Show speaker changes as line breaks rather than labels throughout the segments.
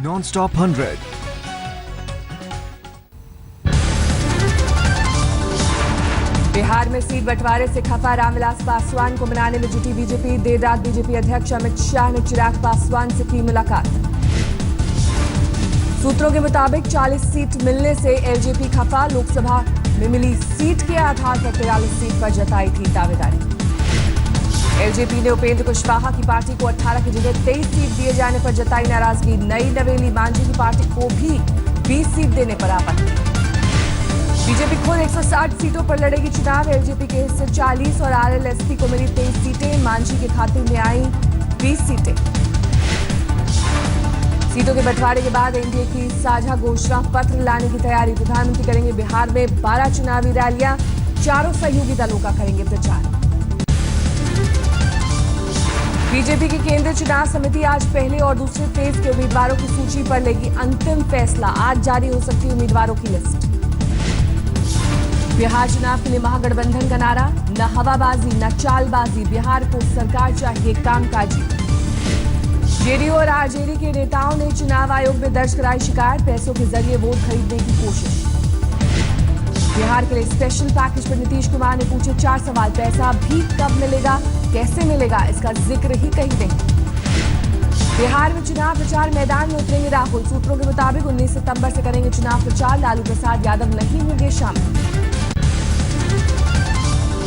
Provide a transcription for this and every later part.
Non-stop 100.
Bihar में seat बंटवारे से खफा रामविलास पासवान को मनाने में जुटी बीजेपी। देर रात बीजेपी अध्यक्ष अमित शाह ने चिराग पासवान से की मुलाकात। सूत्रों के मुताबिक 40 सीट मिलने से एलजेपी खफा। लोकसभा में मिली सीट के आधार पर 43 सीट पर जताई थी दावेदारी। एलजेपी ने उपेंद्र कुशवाहा की पार्टी को 18 की जगह 23 सीट दिए जाने पर जताई नाराजगी। नई नवेली मांझी की पार्टी को भी 20 सीट देने पर आपत्ति। बीजेपी खुद 160 सीटों पर लड़ेगी चुनाव। एलजेपी के हिस्से 40 और आरएलएसपी को मिली 23 सीटें। मांझी के खाते में आई 20 सीटें। सीटों के बंटवारे के बाद एनडीए की साझा घोषणा पत्र लाने की तैयारी। प्रधानमंत्री करेंगे बिहार में 12 चुनावी रैलियां। चारों सहयोगी दलों का करेंगे प्रचार। बीजेपी की केंद्रीय चुनाव समिति आज पहले और दूसरे फेज के उम्मीदवारों की सूची पर लेगी अंतिम फैसला। आज जारी हो सकती है उम्मीदवारों की लिस्ट। बिहार चुनाव के लिए महागठबंधन का नारा, न हवाबाजी न चालबाजी, बिहार को सरकार चाहिए कामकाजी। जेडीयू और आरजेडी के नेताओं ने चुनाव आयोग में दर्ज कराई शिकायत। पैसों के जरिए वोट खरीदने की कोशिश। बिहार के लिए स्पेशल पैकेज पर नीतीश कुमार ने पूछे 4 सवाल। पैसा भी कब मिलेगा, कैसे मिलेगा, इसका जिक्र ही कहीं नहीं। बिहार में चुनाव प्रचार मैदान में उतरेंगे राहुल। सूत्रों के मुताबिक 19 सितंबर से करेंगे चुनाव प्रचार। लालू प्रसाद यादव नहीं होंगे शामिल।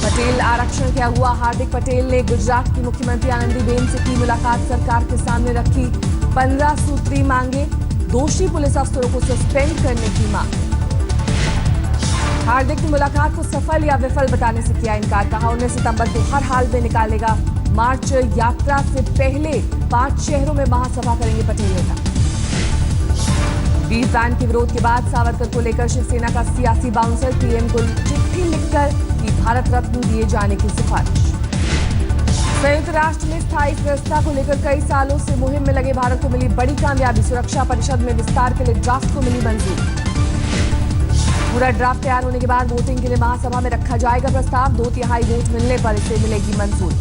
पटेल आरक्षण क्या हुआ? हार्दिक पटेल ने गुजरात की मुख्यमंत्री आनंदीबेन से की मुलाकात। सरकार के सामने रखी 15 सूत्री मांगे। दोषी पुलिस अफसरों को सस्पेंड करने की मांग। हार्दिक ने मुलाकात को सफल या विफल बताने से किया इनकार। कहा 19 सितंबर को हर हाल में निकालेगा मार्च। यात्रा से पहले 5 शहरों में महासभा करेंगे पटेल नेता। वीर बैंड के विरोध के बाद सावरकर को लेकर शिवसेना का सियासी बाउंसर पीएम को चिट्ठी लिखकर की भारत रत्न दिए जाने की सिफारिश। संयुक्त राष्ट्र में स्थायी व्यवस्था को लेकर कई सालों से मुहिम में लगे भारत को मिली बड़ी कामयाबी। सुरक्षा परिषद में विस्तार के लिए ड्राफ्ट को मिली मंजूरी। पूरा ड्राफ्ट तैयार होने के बाद वोटिंग के लिए महासभा में रखा जाएगा प्रस्ताव। 2/3 वोट मिलने पर इसे मिलेगी मंजूरी।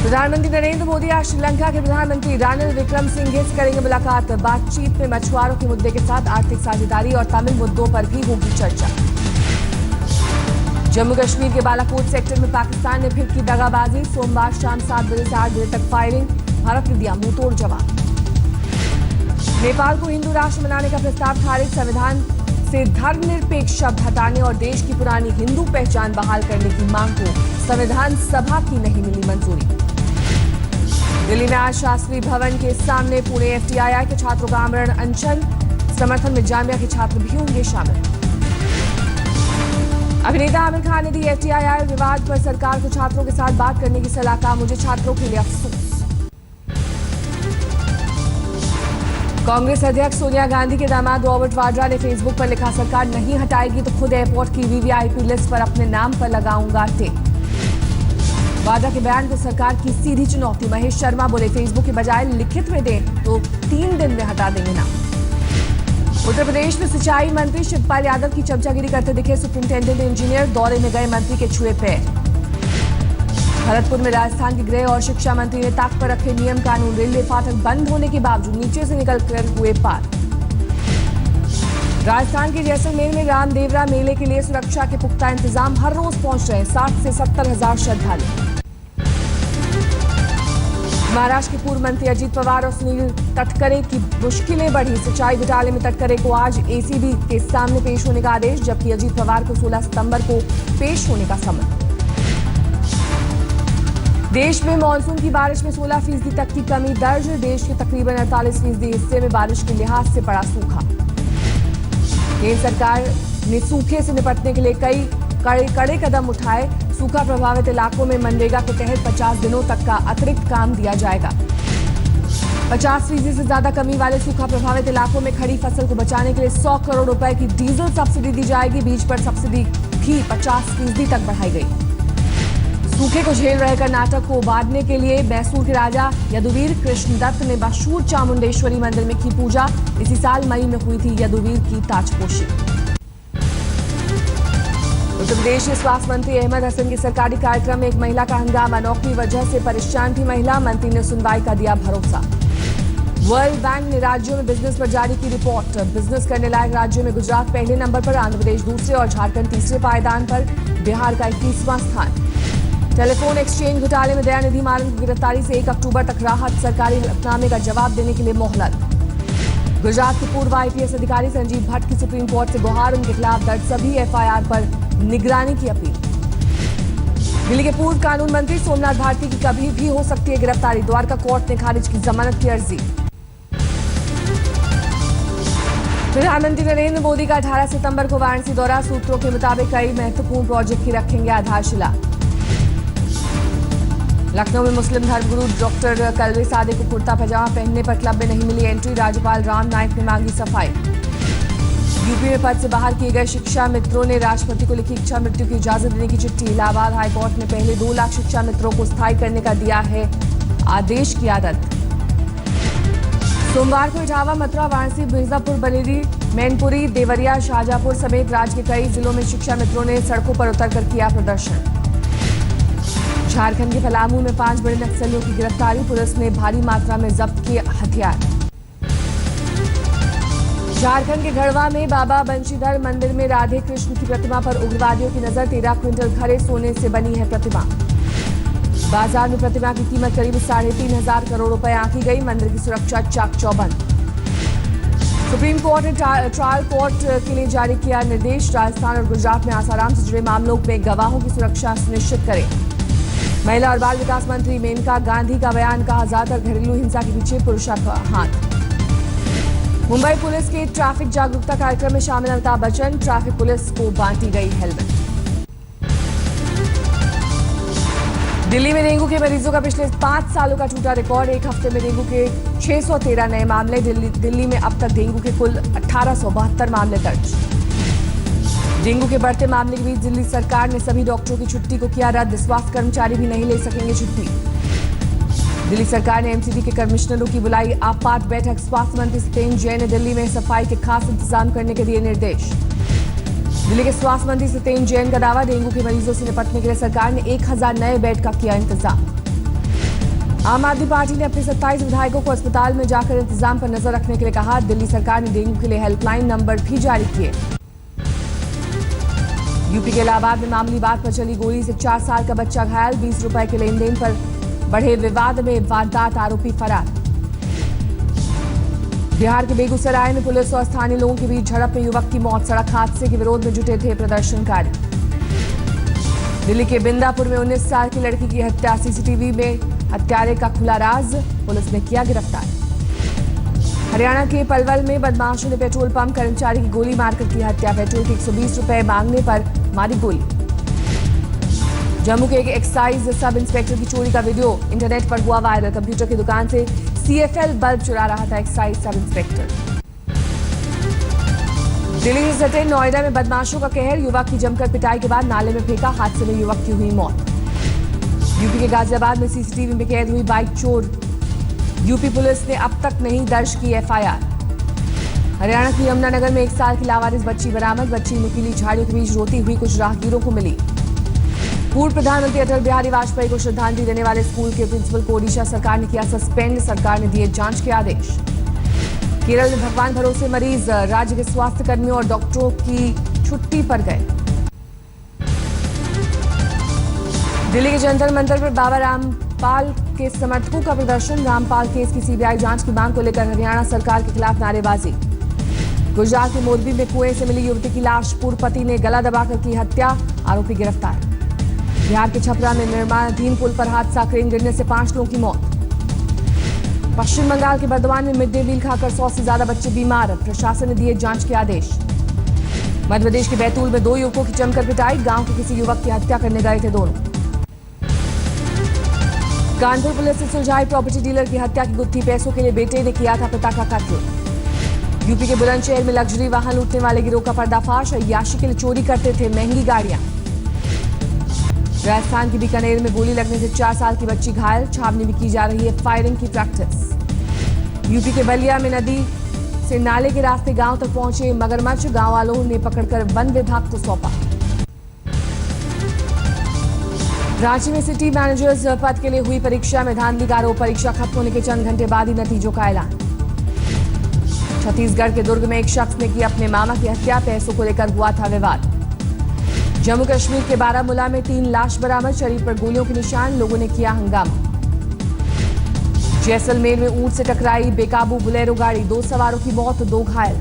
प्रधानमंत्री नरेंद्र मोदी आज श्रीलंका के प्रधानमंत्री रानिल विक्रमसिंघे से करेंगे मुलाकात। बातचीत में मछुआरों के मुद्दे के साथ आर्थिक साझेदारी और तमिल मुद्दों पर भी होगी चर्चा। जम्मू कश्मीर के बालाकोट सेक्टर में पाकिस्तान ने फिर की दगाबाजी। सोमवार शाम 7 बजे से 8 बजे तक फायरिंग। भारत ने दिया मुंहतोड़ जवाब। नेपाल को हिंदू राष्ट्र बनाने का प्रस्ताव खारिज। संविधान से धर्मनिरपेक्ष शब्द हटाने और देश की पुरानी हिंदू पहचान बहाल करने की मांग को संविधान सभा की नहीं मिली मंजूरी। दिल्ली में आज शास्त्री भवन के सामने पुणे एफटीआईआई के छात्रों का आमरण अनशन। समर्थन में जामिया के छात्र भी होंगे शामिल। अभिनेता आमिर खान ने दी एफटीआईआई विवाद पर सरकार को छात्रों के साथ बात करने की सलाह। कहा मुझे छात्रों के लिए अफसोस। कांग्रेस अध्यक्ष सोनिया गांधी के दामाद रॉबर्ट वाड्रा ने फेसबुक पर लिखा सरकार नहीं हटाएगी तो खुद एयरपोर्ट की वीवीआईपी लिस्ट पर अपने नाम पर लगाऊंगा टिक। वाड्रा के बयान को सरकार की सीधी चुनौती। महेश शर्मा बोले फेसबुक के बजाय लिखित में दें तो 3 दिन में हटा देंगे नाम। उत्तर प्रदेश में सिंचाई मंत्री शिवपाल यादव की चमचागिरी करते दिखे सुपरिंटेंडेंट इंजीनियर। दौरे में गए मंत्री के छुए पैर। भरतपुर में राजस्थान के गृह और शिक्षा मंत्री ने ताक पर रखे नियम कानून। रेलवे फाटक बंद होने के बावजूद नीचे से निकलकर हुए पार। राजस्थान के जैसलमेर में रामदेवरा मेले के लिए सुरक्षा के पुख्ता इंतजाम। हर रोज पहुंच रहे 60 से 70 हजार श्रद्धालु। महाराष्ट्र के पूर्व मंत्री अजीत पवार और सुनील तटकरे की मुश्किलें बढ़ी। सिंचाई घोटाले में तटकरे को आज एसीबी के सामने पेश होने का आदेश, जबकि अजीत पवार को 16 सितंबर को पेश होने का समन। देश में मानसून की बारिश में 16% तक की कमी दर्ज। देश के तकरीबन 48% हिस्से में बारिश के लिहाज से पड़ा सूखा। केंद्र सरकार ने सूखे से निपटने के लिए कई कड़े कदम उठाए। सूखा प्रभावित इलाकों में मनरेगा के तहत 50 दिनों तक का अतिरिक्त काम दिया जाएगा। 50% से ज्यादा कमी वाले सूखा प्रभावित इलाकों में खड़ी फसल को बचाने के लिए 100 करोड़ रुपए की डीजल सब्सिडी दी जाएगी। बीज पर सब्सिडी भी 50% तक बढ़ाई गई। सूखे को झेल रहे कर्नाटक को उबारने के लिए मैसूर के राजा यदुवीर कृष्णदत्त ने मशहूर चामुंडेश्वरी मंदिर में की पूजा। इसी साल मई में हुई थी यदुवीर की ताजपोशी। उत्तर प्रदेश के स्वास्थ्य मंत्री अहमद हसन के सरकारी कार्यक्रम में एक महिला का हंगामा। नौकरी वजह से परेशान थी महिला, मंत्री ने सुनवाई का दिया भरोसा। वर्ल्ड बैंक ने राज्यों में बिजनेस पर जारी की रिपोर्ट। बिजनेस करने लायक राज्यों में गुजरात पहले नंबर पर, आंध्र प्रदेश दूसरे और झारखंड तीसरे पायदान पर, बिहार का 21वां स्थान। टेलीफोन एक्सचेंज घोटाले में दयानिधि मारन की गिरफ्तारी से 1 अक्टूबर तक राहत, सरकारी हलफनामे का जवाब देने के लिए मोहलत। गुजरात के पूर्व आईपीएस अधिकारी संजीव भट्ट की सुप्रीम कोर्ट से गुहार, उनके खिलाफ दर्ज सभी एफआईआर पर निगरानी की अपील। दिल्ली के पूर्व कानून मंत्री सोमनाथ भारती की कभी भी हो सकती है गिरफ्तारी, द्वारका कोर्ट ने खारिज की जमानत की अर्जी। प्रधानमंत्री नरेंद्र मोदी का 18 सितंबर को वाराणसी दौरा, सूत्रों के मुताबिक कई महत्वपूर्ण प्रोजेक्ट की रखेंगे आधारशिला। लखनऊ में मुस्लिम धर्मगुरु डॉक्टर कलवे सादे को कुर्ता पजामा पहनने पर क्लब में नहीं मिली एंट्री, राज्यपाल राम नाईक ने मांगी सफाई। यूपी में पद से बाहर किए गए शिक्षा मित्रों ने राष्ट्रपति को लिखी इच्छा मृत्यु की इजाजत देने की चिट्ठी। इलाहाबाद हाईकोर्ट ने पहले 2 लाख शिक्षा मित्रों को स्थायी करने का दिया है आदेश की आदत। सोमवार को इटावा, मथुरा, वाराणसी, मिर्जापुर, बरेली, मैनपुरी, देवरिया, शाहजहांपुर समेत राज्य के कई जिलों में शिक्षा मित्रों ने सड़कों पर उतरकर किया प्रदर्शन। झारखंड के पलामू में 5 बड़े नक्सलियों की गिरफ्तारी, पुलिस ने भारी मात्रा में जब्त किए हथियार। झारखंड के गढ़वा में बाबा बंशीधर मंदिर में राधे कृष्ण की प्रतिमा पर उग्रवादियों की नजर, 13 क्विंटल खरे सोने से बनी है प्रतिमा। बाजार में प्रतिमा की कीमत करीब 3.5 करोड़ रुपए आंकी गई, मंदिर की सुरक्षा चाक चौबंद। सुप्रीम कोर्ट ने ट्रायल कोर्ट के लिए जारी किया निर्देश, राजस्थान और गुजरात में आसाराम से जुड़े मामलों में गवाहों की सुरक्षा सुनिश्चित करें। महिला और बाल विकास मंत्री मेनका गांधी का बयान, कहा ज्यादातर घरेलू हिंसा के पीछे पुरुषों का हाथ। मुंबई पुलिस के ट्रैफिक जागरूकता कार्यक्रम में शामिल अमिताभ बच्चन, ट्रैफिक पुलिस को बांटी गई हेलमेट। दिल्ली में डेंगू के मरीजों का पिछले 5 सालों का टूटा रिकॉर्ड, एक हफ्ते में डेंगू के 613 नए मामले। दिल्ली में अब तक डेंगू के कुल 1872 मामले दर्ज। डेंगू के बढ़ते मामले के बीच दिल्ली सरकार ने सभी डॉक्टरों की छुट्टी को किया रद्द, स्वास्थ्य कर्मचारी भी नहीं ले सकेंगे छुट्टी। दिल्ली सरकार ने एमसीडी के कमिश्नरों की बुलाई आपात बैठक, स्वास्थ्य मंत्री सत्येंद्र जैन ने दिल्ली में सफाई के खास इंतजाम करने के दिए निर्देश। दिल्ली के स्वास्थ्य मंत्री सत्येंद्र जैन का दावा, डेंगू के मरीजों से निपटने के लिए सरकार ने 1000 नए बेड का किया इंतजाम। आम आदमी पार्टी ने अपने 27 विधायकों को अस्पताल में जाकर इंतजाम पर नजर रखने के लिए कहा, दिल्ली सरकार ने डेंगू के लिए हेल्पलाइन नंबर भी जारी किए। यूपी के इलाहाबाद में मामूली बात पर चली गोली से 4 साल का बच्चा घायल, 20 रुपए के लेन देन पर बढ़े विवाद में वारदात, आरोपी फरार। बिहार के बेगूसराय में पुलिस और स्थानीय लोगों के बीच झड़प में युवक की मौत, सड़क हादसे के विरोध में जुटे थे प्रदर्शनकारी। दिल्ली के बिंदापुर में 19 साल की लड़की की हत्या, सीसीटीवी में हत्यारे का खुला राज, पुलिस ने किया गिरफ्तार। हरियाणा के पलवल में बदमाशों ने पेट्रोल पंप कर्मचारी की गोली मारकर की हत्या, पेट्रोल के 120 रुपए मांगने पर मारी गोली। जम्मू के एक एक्साइज सब इंस्पेक्टर की चोरी का वीडियो इंटरनेट पर हुआ वायरल, कंप्यूटर की दुकान से सीएफएल बल्ब चुरा रहा था एक्साइज सब इंस्पेक्टर। दिल्ली से सटे नोएडा में बदमाशों का कहर, युवक की जमकर पिटाई के बाद नाले में फेंका, हादसे में युवक की हुई मौत। यूपी के गाजियाबाद में सीसीटीवी में कैद हुई बाइक चोर, यूपी पुलिस ने अब तक नहीं दर्ज की एफआईआर। हरियाणा की यमुनानगर में 1 साल की लावारिस बच्ची बरामद, बच्ची नुकीली झाड़ियों के बीच रोती हुई कुछ राहगीरों को मिली। पूर्व प्रधानमंत्री अटल बिहारी वाजपेयी को श्रद्धांजलि देने वाले स्कूल के प्रिंसिपल को ओडिशा सरकार ने किया सस्पेंड, सरकार ने दिए जांच के आदेश। केरल में भगवान भरोसे मरीज, राज्य के स्वास्थ्य कर्मियों और डॉक्टरों की छुट्टी पर गए। दिल्ली के जंतर मंतर पर बाबा रामपाल के समर्थकों का प्रदर्शन, रामपाल केस की सीबीआई जांच की मांग को लेकर हरियाणा सरकार के खिलाफ नारेबाजी। गुजरात के मोरबी में कुएं से मिली युवती की लाश, पूर्व पति ने गला दबाकर की हत्या, आरोपी गिरफ्तार। बिहार के छपरा में निर्माणाधीन पुल पर हादसा, क्रेन गिरने से 5 लोगों की मौत। पश्चिम बंगाल के बर्दवान में मिड डे मील खाकर 100 से ज्यादा बच्चे बीमार, प्रशासन ने दिए जांच के आदेश। मध्य प्रदेश के बैतूल में 2 युवकों की जमकर पिटाई, गांव के किसी युवक की हत्या करने गए थे दोनों। कानपुर पुलिस ने सुलझाई प्रॉपर्टी डीलर की हत्या की गुत्थी, पैसों के लिए बेटे ने किया था पिता का कत्ल। यूपी के बुलंदशहर में लग्जरी वाहन लूटने वाले गिरोह का पर्दाफाश, अय्याशी के लिए चोरी करते थे महंगी गाड़ियां। राजस्थान के बीकानेर में गोली लगने से 4 साल की बच्ची घायल, छावनी में की जा रही है फायरिंग की प्रैक्टिस। यूपी के बलिया में नदी से नाले के रास्ते गांव तक पहुंचे मगरमच्छ, गांव वालों ने पकड़कर वन विभाग को सौंपा। रांची में सिटी मैनेजर्स पद के लिए हुई परीक्षा में धांधली का आरोप। परीक्षा खत्म होने के चंद घंटे बाद ही नतीजों का ऐलान। छत्तीसगढ़ के दुर्ग में एक शख्स ने की अपने मामा की हत्या। पैसों को लेकर हुआ था विवाद। जम्मू कश्मीर के बारामूला में 3 लाश बरामद। शरीर पर गोलियों के निशान। लोगों ने किया हंगामा। जैसलमेर में ऊंट से टकराई बेकाबू बुलेरो गाड़ी। 2 सवारों की मौत, 2 घायल।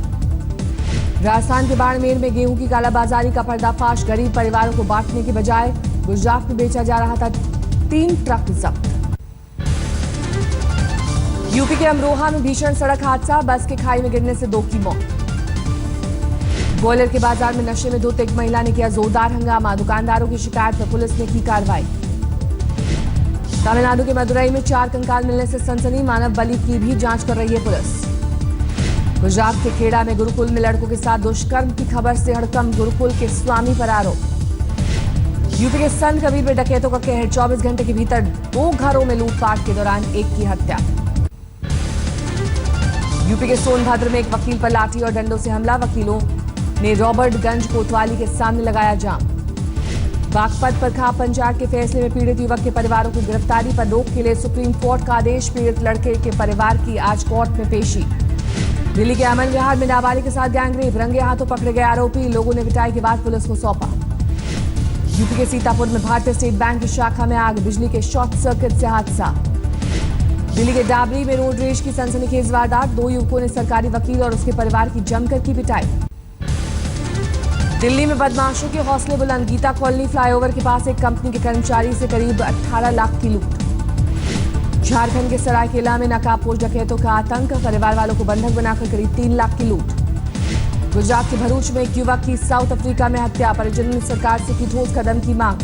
राजस्थान के बाड़मेर में गेहूं की कालाबाजारी का पर्दाफाश। गरीब परिवारों को बांटने की बजाय गुजरात में बेचा जा रहा था 3 ट्रक जब्त। यूपी के अमरोहा में भीषण सड़क हादसा। बस के खाई में गिरने से 2 की मौत। ग्वालियर के बाजार में नशे में धुत एक महिला ने किया जोरदार हंगामा। दुकानदारों की शिकायत पर पुलिस ने की कार्रवाई। तमिलनाडु के मदुरई में 4 कंकाल मिलने से सनसनी। मानव बलि की भी जांच कर रही है पुलिस। गुजरात के खेड़ा में गुरुकुल में लड़कों के साथ दुष्कर्म की खबर से हड़कंप। गुरुकुल के स्वामी पर आरोप। यूपी के संत कबीर में डकैतों का कहर। 24 घंटे के भीतर 2 घरों में लूटपाट के दौरान एक की हत्या। यूपी के सोनभद्र में एक वकील पर लाठी और डंडों से हमला। वकीलों ने रॉबर्टगंज कोतवाली के सामने लगाया जाम। बागपत पर खाप पंचायत के फैसले में पीड़ित युवक के परिवारों की गिरफ्तारी पर रोक के लिए सुप्रीम कोर्ट का आदेश। पीड़ित लड़के के परिवार की आज कोर्ट में पेशी। दिल्ली के अमन विहार में नाबालिग के साथ गैंगरेप। रंगे हाथों पकड़े गए आरोपी। लोगों ने पिटाई के बाद पुलिस को सौंपा। यूपी के सीतापुर में भारतीय स्टेट बैंक की शाखा में आग। बिजली के शॉर्ट सर्किट से हादसा। दिल्ली के डाबरी में रोड रेज की सनसनीखेज वारदात। 2 युवकों ने सरकारी वकील और उसके परिवार की जमकर की पिटाई। दिल्ली में बदमाशों के हौसले बुलंद। गीता कॉलोनी फ्लाईओवर के पास एक कंपनी के कर्मचारी से करीब 18 लाख की लूट। झारखंड के सरायकेला में नकाबपोश डकैतों का आतंक। परिवार वालों को बंधक बनाकर करीब 3 लाख की लूट। गुजरात के भरूच में एक युवक की साउथ अफ्रीका में हत्या। परिजनों ने सरकार से की ठोस कदम की मांग।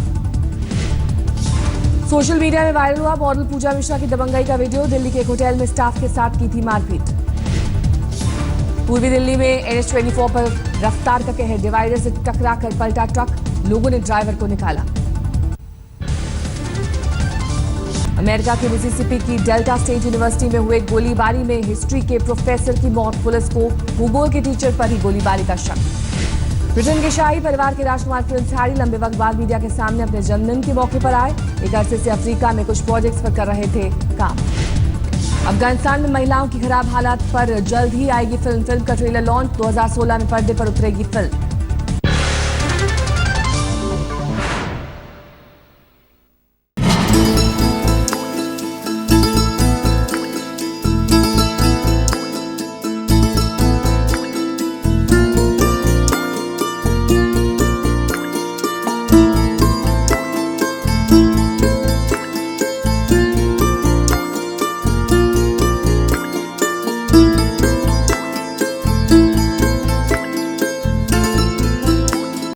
सोशल मीडिया में वायरल हुआ मॉडल पूजा मिश्रा की दबंगई का वीडियो। दिल्ली के एक होटल में स्टाफ के साथ की थी मारपीट। पूर्वी दिल्ली में NH24 पर रफ्तार का कहर। डिवाइडर से टकराकर पलटा ट्रक। लोगों ने ड्राइवर को निकाला। अमेरिका के मिसिसिपी की डेल्टा स्टेट यूनिवर्सिटी में हुए गोलीबारी में हिस्ट्री के प्रोफेसर की मौत। पुलिस को भूगोल के टीचर पर ही गोलीबारी का शक। ब्रिटेन के शाही परिवार के राजकुमार प्रिंस हैरी लंबे वक्त बाद मीडिया के सामने अपने जन्मदिन के मौके पर आए। एक अरसे से अफ्रीका में कुछ प्रोजेक्ट्स पर कर रहे थे काम। अफगानिस्तान में महिलाओं की खराब हालात पर जल्द ही आएगी फिल्म। फिल्म का ट्रेलर लॉन्च। 2016 में पर्दे पर उतरेगी फिल्म।